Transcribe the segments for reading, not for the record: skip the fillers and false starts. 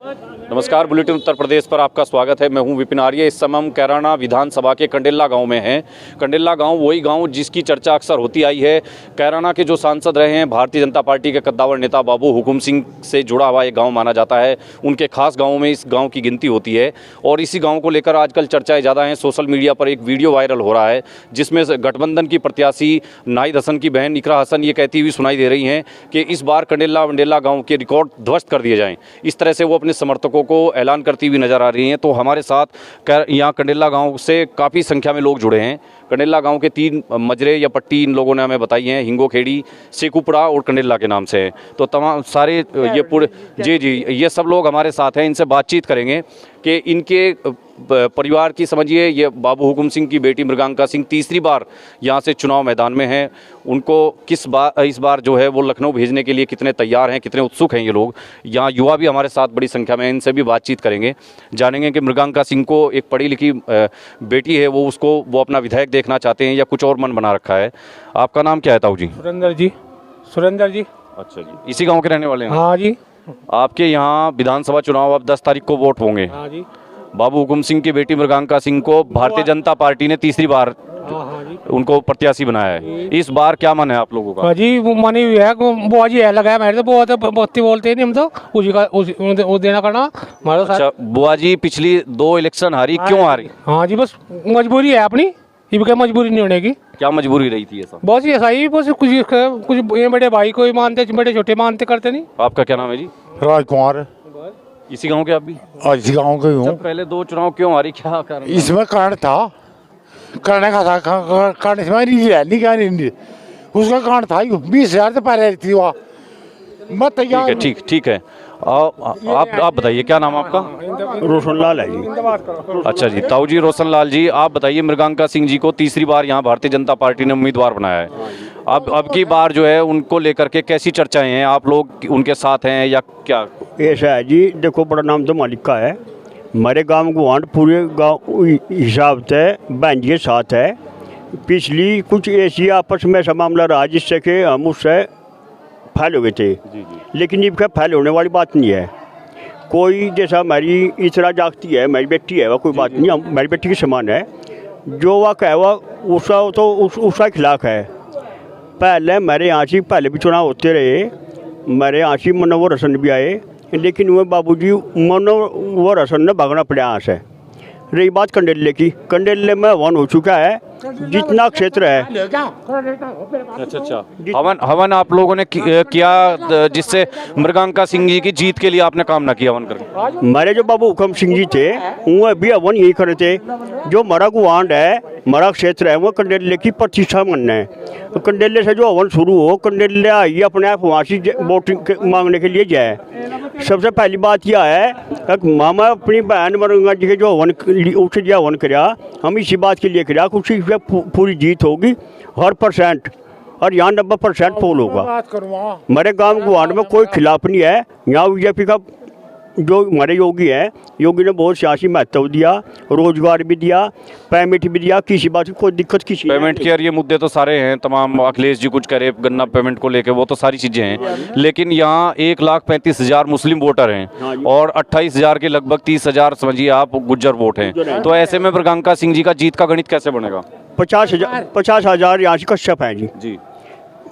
नमस्कार, बुलेटिन उत्तर प्रदेश पर आपका स्वागत है। मैं हूं विपिन आर्य। इस समय हम कैराना विधानसभा के कंडेला गांव में हैं। कंडेला गांव वही गांव जिसकी चर्चा अक्सर होती आई है। कैराना के जो सांसद रहे हैं, भारतीय जनता पार्टी के कद्दावर नेता बाबू हुकुम सिंह से जुड़ा हुआ ये गांव माना जाता है। उनके खास गाँवों में इस गाँव की गिनती होती है और इसी गाँव को लेकर आजकल चर्चाएँ ज़्यादा हैं। सोशल मीडिया पर एक वीडियो वायरल हो रहा है जिसमें गठबंधन की प्रत्याशी नाहिद हसन की बहन इकरा हसन ये कहती हुई सुनाई दे रही हैं कि इस बार कंडेला वंडेला गाँव के रिकॉर्ड ध्वस्त कर दिए जाएँ। इस तरह से वो अपने समर्थकों को ऐलान करती हुई नजर आ रही हैं। तो हमारे साथ यहाँ कंडेला गांव से काफ़ी संख्या में लोग जुड़े हैं। कंडेला गांव के 3 मजरे या पट्टी इन लोगों ने हमें बताई हैं, हिंगोखेड़ी, सेकुपड़ा और कंडेला के नाम से है। तो तमाम सारे ये पूरे जी ये सब लोग हमारे साथ हैं। इनसे बातचीत करेंगे कि इनके परिवार की, समझिए ये बाबू हुकुम सिंह की बेटी मृगांका सिंह तीसरी बार यहाँ से चुनाव मैदान में हैं। उनको इस बार जो है वो लखनऊ भेजने के लिए कितने तैयार हैं, कितने उत्सुक हैं ये लोग। यहाँ युवा भी हमारे साथ बड़ी संख्या में, इनसे भी बातचीत करेंगे, जानेंगे कि मृगांका सिंह को एक पढ़ी लिखी बेटी है, वो अपना विधायक देखना चाहते हैं या कुछ और मन बना रखा है। आपका नाम क्या है ताऊ जी? सुरेंद्र जी। अच्छा जी, इसी गाँव के रहने वाले हैं? हाँ जी। आपके यहाँ विधानसभा चुनाव अब 10 तारीख को वोट होंगे। हाँ जी। बाबू हुकुम सिंह की बेटी मृगांका सिंह को भारतीय जनता पार्टी ने तीसरी बार उनको प्रत्याशी बनाया है। इस बार क्या मन है आप लोगों का? जी वो मनी हुई है, बुआ जी है लगाया मेरे तो बहुत बोलते नहीं हम तो उसी का उस देना करना हमारा। अच्छा, बुआ जी पिछली 2 इलेक्शन हारी, क्यों हारी? हाँ जी, बस मजबूरी है अपनी, ये क्या मजबूरी नहीं होने की। क्या मजबूरी रही थी ऐसा? बस ऐसा ही, बस कुछ ये बड़े भाई को ही मानते, बड़े छोटे मानते करते नहीं। आपका क्या नाम है जी? राजकुमार। इसी गांव के आप भी? इसी गाँव के हूँ। पहले 2 चुनाव क्यों हारी, क्या कारण? इसमें कारण था, करने का था कारण इसमें नहीं क्या नहीं, उसका कारण था 20,000 से पहले थी वहाँ मत तैयार। ठीक है। आप बताइए, क्या नाम आपका? रोशन लाल है जी। अच्छा जी, ताऊ जी रोशन लाल जी, आप बताइए मृगांका सिंह जी को तीसरी बार यहाँ भारतीय जनता पार्टी ने उम्मीदवार बनाया है। अब की बार जो है उनको लेकर के कैसी चर्चाएं हैं? आप लोग उनके साथ हैं या क्या? ऐसा है जी, देखो बड़ा नाम तो मालिक का है। हमारे गांव गुआंढ पूरे गांव हिसाब से बहन जी के साथ है। पिछली कुछ ऐसी आपस में ऐसा मामला रहा जिससे कि हम उससे फैल हो गए थे। लेकिन ये फैल होने वाली बात नहीं है। कोई जैसा हमारी इतरा जागती है, मेरी बेटी है, वह कोई बात नहीं, हम मेरी बेटी के समान है। जो वह कहे वह उसका खिलाफ है। पहले मेरे यहाँ से पहले भी चुनाव होते रहे, मेरे यहाँ से मनोवर हसन भी आए, लेकिन वह बाबूजी मनोवर हसन ने भागना पड़ा यहाँ से। रही बात कंडेले की, कंडेले में हवन हो चुका है जितना क्षेत्र है। अच्छा, हवन आप लोगों ने किया जिससे मृगांका सिंह जी की जीत के लिए आपने काम ना किया हवन करके? हमारे जो बाबू हुकुम सिंह जी थे वह भी हवन यही करे थे। जो हमारा गुआंढ है, हमारा क्षेत्र है, वह कंडेले की प्रतिष्ठा मानना है। कंडेले से जो हवन शुरू हो, कंडेले आइए अपने आप वहाँ से वोट मांगने के लिए जाए। सबसे पहली बात यह है कि मामा अपनी बहन मृगांका जी के जो हवन उससे जो हवन कराया, हम इसी बात के लिए कराया कुछ पूरी जीत होगी 100%, और यहाँ 90% पोल होगा। हमारे गांव गुआंढ में कोई खिलाफ नहीं है। यहाँ बीजेपी का जो हमारे योगी है, योगी ने बहुत सियासी महत्व दिया, रोजगार भी दिया, पेमेंट भी दिया, किसी बात की कोई दिक्कत किसी पेमेंट के ये मुद्दे तो सारे हैं तमाम। अखिलेश जी कुछ करे गन्ना पेमेंट को लेके, वो तो सारी चीज़ें हैं। लेकिन यहाँ 1,35,000 मुस्लिम वोटर हैं और 28,000 के लगभग 30,000 समझिए आप गुज्जर वोट हैं। तो ऐसे में मृगांका सिंह जी का जीत का गणित कैसे बनेगा? 50,000 यहाँ से कश्यप हैं जी।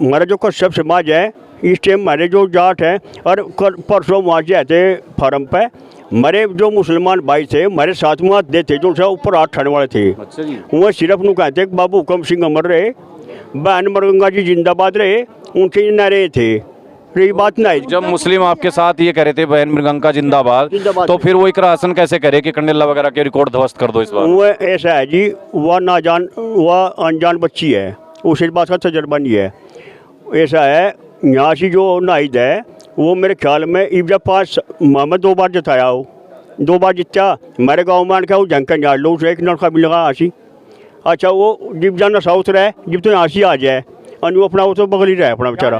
हमारा जो कश्यप समाज है इस टाइम, हमारे जो जाट हैं, और परसों वहाँ से आए थे फार्म पे, हमारे जो मुसलमान भाई थे हमारे साथ वहाँ देते जो ऊपर हाथ ठंड वाले थे। अच्छा जी। वह सिर्फ नु कहते बाबू हुकुम सिंह अमर रहे, बहन मृगांका जी जिंदाबाद रहे, उनके नारे थे। रही बात नहीं, जब मुस्लिम आपके साथ ये कह रहे थे बहन मृगांका जिंदाबाद, तो फिर वो इकरा हसन कैसे करे कि कंडेला वगैरह के रिकॉर्ड ध्वस्त कर दो इस बार? वह ऐसा है जी, वह अनजान बच्ची है, उस बात का तजर्बा नहीं है। ऐसा है, यहाँ से जो नाहिद है वो मेरे ख्याल में इब्जा पास मैं 2 बार जिताया हो, 2 बार जीता। हमारे गाँव में आने वो जंकन झाड़ लो, उसे एक नलका भी लगा आसी। अच्छा, वो जब जाना साउथ रहे, जब तो यहाँ से आ जाए और वो अपना वो तो बगल ही रहे अपना बेचारा।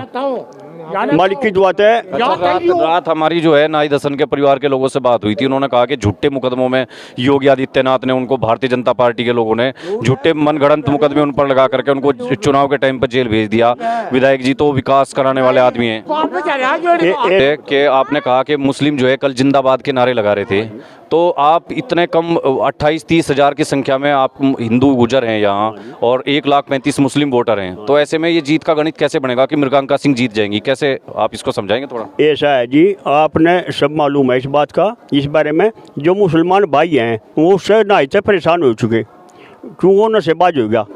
मालिक की दुआ है। रात हमारी जो है नाहिद हसन के परिवार के लोगों से बात हुई थी, उन्होंने कहा कि झूठे मुकदमों में योगी आदित्यनाथ ने उनको, भारतीय जनता पार्टी के लोगों ने झूठे मनगढ़ंत मुकदमे उन पर लगा करके उनको चुनाव के टाइम पर जेल भेज दिया। विधायक जी तो विकास कराने वाले आदमी हैं। कि आपने कहा कि मुस्लिम जो है कल जिंदाबाद के नारे लगा रहे थे, तो आप इतने कम 28-30 हज़ार की संख्या में आप हिंदू गुजर हैं यहाँ और 1,35,000 मुस्लिम वोटर हैं, तो ऐसे में ये जीत का गणित कैसे बनेगा कि मृगांका सिंह जीत जाएंगी? कैसे आप इसको समझाएंगे थोड़ा? ऐसा है जी, आपने सब मालूम है इस बात का, इस बारे में जो मुसलमान भाई हैं वो उससे नाहिद से परेशान हो चुके, क्यों वो नशेबाज हो गया,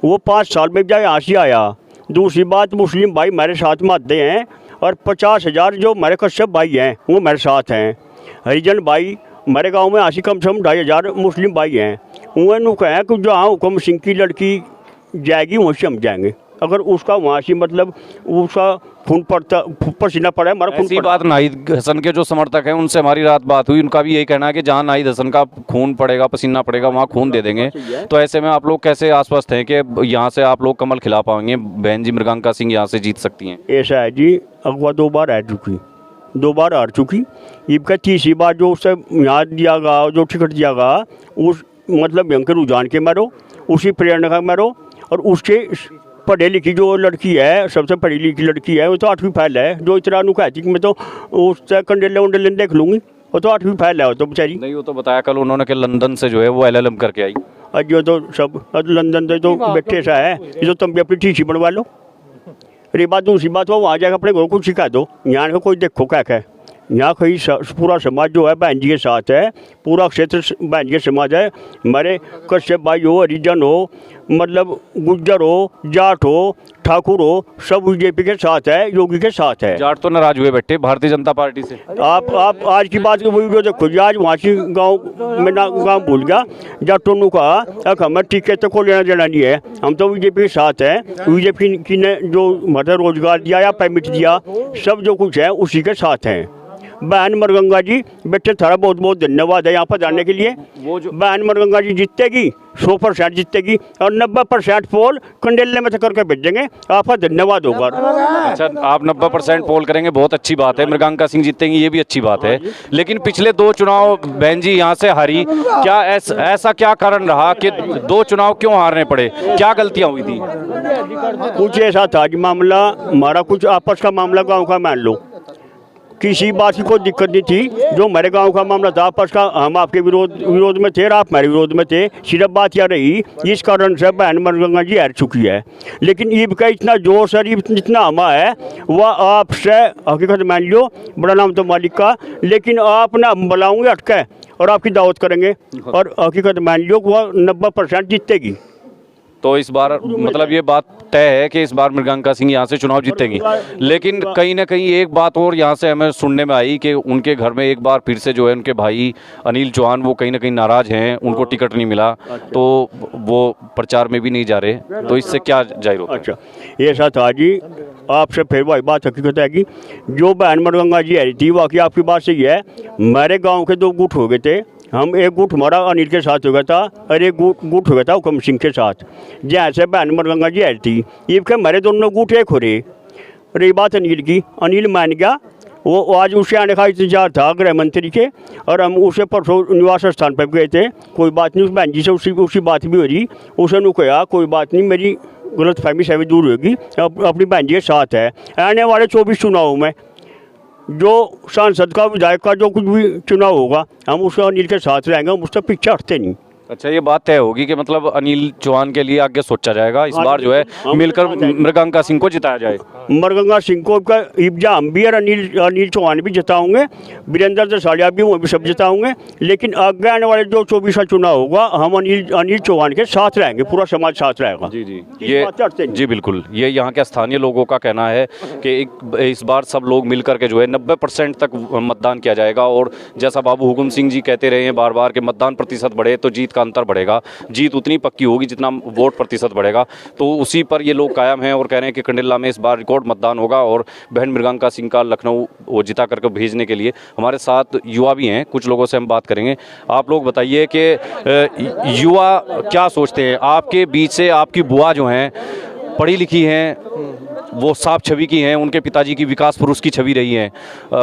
वो 5 साल में जाए यहाँ से आया। दूसरी बात, मुस्लिम भाई मेरे साथ में आते हैं और 50,000 जो मेरे कश्यप भाई हैं वो मेरे साथ हैं। हरिजन भाई मेरे गांव में आशी कम से कम 2,500 मुस्लिम भाई हैं। उन्होंने कहा कि जहाँ हुक्म सिंह की लड़की जाएगी वहीं से हम जाएंगे, अगर उसका वहाँ से मतलब उसका खून पड़ता पसीना पड़ा है हमारा खून ऐसी बात नाहिद हसन के जो समर्थक हैं उनसे हमारी रात बात हुई, उनका भी यही कहना है कि जहाँ नाहिद हसन का खून पड़ेगा, पसीना पड़ेगा, वहाँ खून दे देंगे। तो ऐसे में आप लोग कैसे आश्वस्त हैं कि यहाँ से आप लोग कमल खिला पाएंगे, बहन जी मृगांका सिंह यहाँ से जीत सकती हैं? ऐसा है जी, अगवा 2 बार हार चुकी, इनका तीसरी बार जो उससे यहाँ दिया गया, जो टिकट दिया गया, उस मतलब बैंक रुझान के मारो, उसी प्रेरणा का मारो, और उसके पढ़ी लिखी जो लड़की है, सबसे पढ़ी लिखी लड़की है, वो तो 8वीं फेल है, जो इतना कहती कि मैं तो उससे कंडेले उंडेले देख लूँगी, वो तो 8वीं फेल है, वो तो बेचारी। नहीं, वो तो बताया कल उन्होंने कि लंदन से जो है वो LLM करके आई। आज जो तो सब लंदन से तो बैठे सा है, ये तो तुम भी अपनी टीसी बनवा लो। अरे बात दूसरी बात, वो वहाँ जाकर अपने घर को सिखा दो, यहाँ का कोई देखो क्या है। यहाँ कहीं पूरा समाज जो है बहन जी के साथ है, पूरा क्षेत्र बहन जी के समाज है। हमारे कश्यप भाई हो, हरिजन हो, मतलब गुज्जर हो, जाट हो, ठाकुर हो, सब बीजेपी के साथ है, योगी के साथ है। जाट तो नाराज हुए बैठे भारतीय जनता पार्टी से। आप आज की बात वीडियो देखो जी, आज वहाँ से गाँव में ना गाँव भूल गया, जाटों ने कहा हमें टिकट तो को लेना देना नहीं है, हम तो बीजेपी के साथ है। बीजेपी की ने जो मतलब रोजगार दिया या पेमेंट दिया, सब जो कुछ है उसी के साथ है। बहन मरगंगा जी बेटे थारा बहुत बहुत धन्यवाद है यहाँ पर जाने के लिए। वो जो बहन मरगंगा जी जीतेगी 100% जीतेगी, और 90% पोल कंडेले में से करके भेजेंगे, आपका धन्यवाद होगा। अच्छा, आप 90% पोल करेंगे, बहुत अच्छी बात है। मृगांका सिंह जीतेंगी, ये भी अच्छी बात है। लेकिन पिछले 2 चुनाव बहन जी यहाँ से हारी, क्या ऐसा क्या कारण रहा कि 2 चुनाव क्यों हारने पड़े? क्या गलतियाँ हुई थी? कुछ ऐसा था कि मामला हमारा कुछ आपस का मामला गाँव का मान लो, किसी बात की कोई दिक्कत नहीं थी। जो हमारे गांव का मामला था आपस का, हम आपके विरोध में थे और आप हमारे विरोध में थे, सिर्फ बात यह रही, इस कारण से बहन मरगंगा जी हार चुकी है। लेकिन ईब का इतना जोर सर जितना हमा है वह आपसे हकीकत मान लो, बड़ा नाम तो मालिक का, लेकिन आप ना बुलाऊंगे अटके और आपकी दावत करेंगे, और हकीकत मान लो वह 90% जीतेगी। तो इस बार मतलब ये बात तय है कि इस बार मृगांका सिंह यहाँ से चुनाव जीतेंगी। लेकिन कहीं ना कहीं एक बात और यहाँ से हमें सुनने में आई कि उनके घर में एक बार फिर से जो है उनके भाई अनिल चौहान वो कहीं ना कहीं नाराज हैं, उनको टिकट नहीं मिला, तो वो प्रचार में भी नहीं जा रहे, तो इससे क्या जाहिर होता है? अच्छा, ऐसा था जी, आपसे फिर वही बात हकीकत है कि जो बहन मरगंगा जी आई थी, वाकई आपकी बात सही है। मेरे गाँव के 2 गुट हो गए थे, हम एक गुट हमारा अनिल के साथ हो गया था और एक गुट हो गया था हुक्म सिंह के साथ। जैसे बहन मरगंगा जी आई थी, ये के मेरे दोनों गुट एक हो रहे। रही बात अनिल की, अनिल मान गया, वो आज उसे आने का इंतजार था गृह मंत्री के, और हम उसे परसों निवास स्थान पर गए थे। कोई बात नहीं, उस बहन जी से उसी बात भी हो रही, उसने कहा कोई बात नहीं, मेरी गलतफहमी से भी दूर होगी, अपनी बहन जी के साथ है। आने वाले 24 चुनावों में जो सांसद का, विधायक का जो कुछ भी चुनाव होगा, हम उसके अनिल के साथ रहेंगे, हम उससे पीछे हटते नहीं। अच्छा, ये बात तय होगी कि मतलब अनिल चौहान के लिए आगे सोचा जाएगा, इस बार जो है मिलकर मृगांका सिंह को जिताया जाए। मृगांका सिंह को इब्जा हम भी और अनिल चौहान भी जिताऊंगे, वीरेंद्र दसाड़िया भी वो भी सब जिताऊंगे। लेकिन आगे आने वाले जो 24 का चुनाव होगा, हम अनिल चौहान के साथ रहेंगे, पूरा समाज साथ रहेगा। जी जी, ये जी बिल्कुल, ये यहाँ के स्थानीय लोगों का कहना है कि इस बार सब लोग मिलकर के जो है 90% तक मतदान किया जाएगा। और जैसा बाबू हुकुम सिंह जी कहते रहे हैं बार बार कि मतदान प्रतिशत बढ़े तो जीत का अंतर बढ़ेगा, जीत उतनी पक्की होगी जितना वोट प्रतिशत बढ़ेगा। तो उसी पर ये लोग कायम हैं और कह रहे हैं कि कंडेला में इस बार रिकॉर्ड मतदान होगा और बहन मृगांका सिंह का लखनऊ वो जिता करके भेजने के लिए हमारे साथ युवा भी हैं, कुछ लोगों से हम बात करेंगे। आप लोग बताइए कि युवा क्या सोचते हैं? आपके बीच से आपकी बुआ जो हैं पढ़ी लिखी हैं, वो साफ छवि की हैं, उनके पिताजी की विकास पुरुष की छवि रही हैं।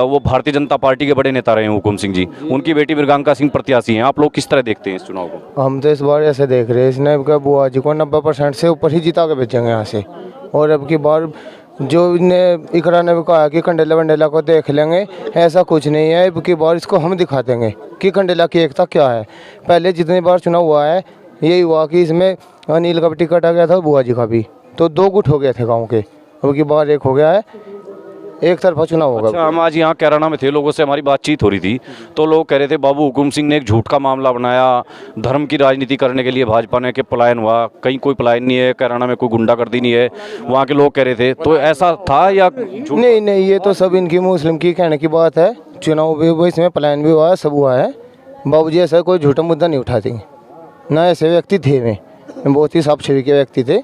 वो भारतीय जनता पार्टी के बड़े नेता रहे हैं हुकुम सिंह जी, उनकी बेटी मृगांका सिंह प्रत्याशी हैं। आप लोग किस तरह देखते हैं इस चुनाव को? हम तो इस बार ऐसे देख रहे हैं, इसने बुआ जी को 90% से ऊपर ही जिता के भेजेंगे यहाँ से। और अब की बार जो इन्हें इकरा ने भी कहा कि कंडेला वंडेला को देख लेंगे, ऐसा कुछ नहीं है। अब की बार इसको हम दिखा देंगे कि कंडेला की एकता क्या है। पहले जितनी बार चुनाव हुआ है यही हुआ कि इसमें अनिल का भी टिकट आ गया था, बुआ जी का भी, तो 2 गुट हो गए थे गाँव के। अब की बार 1 हो गया है, एक तरफा चुनाव होगा। अच्छा, हम आज यहाँ कैराना में थे, लोगों से हमारी बातचीत हो रही थी, तो लोग कह रहे थे बाबू हुकुम सिंह ने एक झूठ का मामला बनाया, धर्म की राजनीति करने के लिए भाजपा ने के पलायन हुआ। कहीं कोई पलायन नहीं है, कैराना में कोई गुंडागर्दी नहीं है, वहाँ के लोग कह रहे थे। तो ऐसा था या झूठ? नहीं, ये तो सब इनकी मुस्लिम की कहने की बात है। चुनाव भी हुआ, इसमें प्लान भी हुआ है, सब हुआ है। बाबूजी ऐसा कोई झूठा मुद्दा नहीं उठाते ना, ऐसे व्यक्ति थे वे, बहुत ही साफ छवि के व्यक्ति थे।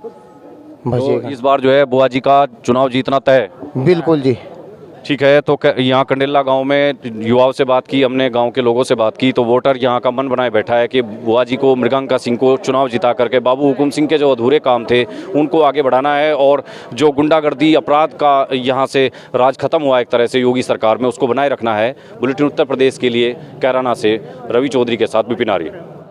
तो इस बार जो है बुआ जी का चुनाव जीतना तय? बिल्कुल जी। ठीक है, तो यहाँ कंडेला गांव में युवाओं से बात की हमने, गांव के लोगों से बात की, तो वोटर यहाँ का मन बनाए बैठा है कि बुआ जी को, मृगांका सिंह को चुनाव जिता करके बाबू हुकुम सिंह के जो अधूरे काम थे उनको आगे बढ़ाना है, और जो गुंडागर्दी अपराध का यहाँ से राज खत्म हुआ एक तरह से योगी सरकार में, उसको बनाए रखना है। बुलेटिन उत्तर प्रदेश के लिए कैराना से रवि चौधरी के साथ विपिन आर्य।